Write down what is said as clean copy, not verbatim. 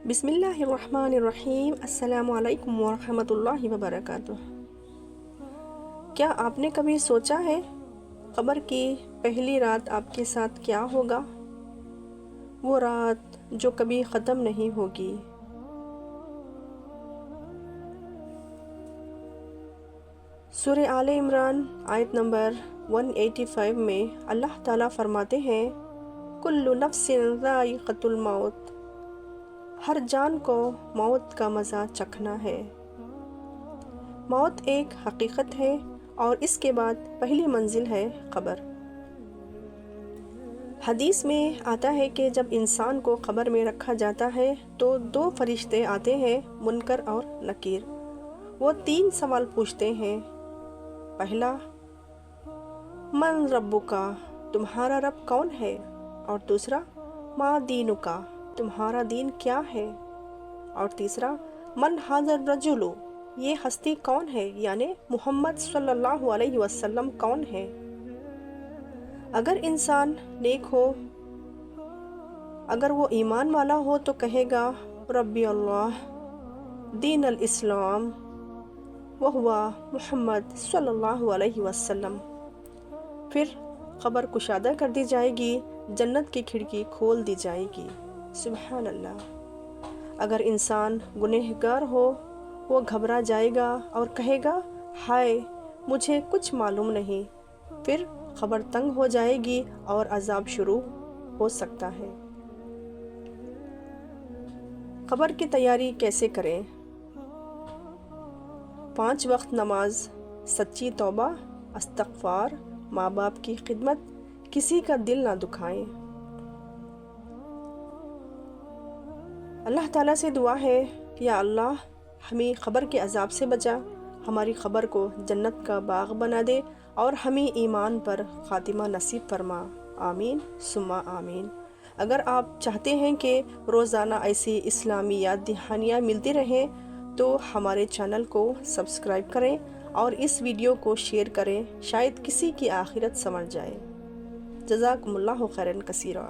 بسم اللہ الرحمن الرحیم۔ السلام علیکم ورحمۃ اللہ وبرکاتہ۔ کیا آپ نے کبھی سوچا ہے قبر کی پہلی رات آپ کے ساتھ کیا ہوگا؟ وہ رات جو کبھی ختم نہیں ہوگی۔ سورہ آل عمران آیت نمبر 185 میں اللہ تعالیٰ فرماتے ہیں، کل نفس ذائقۃ الموت، ہر جان کو موت کا مزہ چکھنا ہے۔ موت ایک حقیقت ہے اور اس کے بعد پہلی منزل ہے قبر۔ حدیث میں آتا ہے کہ جب انسان کو قبر میں رکھا جاتا ہے تو دو فرشتے آتے ہیں، منکر اور نکیر۔ وہ تین سوال پوچھتے ہیں۔ پہلا، من ربکا، تمہارا رب کون ہے؟ اور دوسرا، ما دینکا، تمہارا دین کیا ہے؟ اور تیسرا، من ھذا الرجل، یہ ہستی کون ہے، یعنی محمد صلی اللہ علیہ وسلم کون ہے؟ اگر انسان نیک ہو، اگر وہ ایمان والا ہو تو کہے گا ربی اللہ، دین الاسلام، وہو محمد صلی اللہ علیہ وسلم۔ پھر قبر کشادہ کر دی جائے گی، جنت کی کھڑکی کھول دی جائے گی۔ سبحان اللہ۔ اگر انسان گنہگار ہو، وہ گھبرا جائے گا اور کہے گا ہائے مجھے کچھ معلوم نہیں۔ پھر قبر تنگ ہو جائے گی اور عذاب شروع ہو سکتا ہے۔ قبر کی تیاری کیسے کریں؟ 5 وقت نماز، سچی توبہ، استغفار، ماں باپ کی خدمت، کسی کا دل نہ دکھائیں۔ اللہ تعالیٰ سے دعا ہے، یا اللہ ہمیں قبر کے عذاب سے بچا، ہماری قبر کو جنت کا باغ بنا دے اور ہمیں ایمان پر خاتمہ نصیب فرما۔ آمین ثم آمین۔ اگر آپ چاہتے ہیں کہ روزانہ ایسی اسلامیات دہانیاں ملتی رہیں تو ہمارے چینل کو سبسکرائب کریں اور اس ویڈیو کو شیئر کریں، شاید کسی کی آخرت سنور جائے۔ جزاکم اللہ خیرا کثیرا۔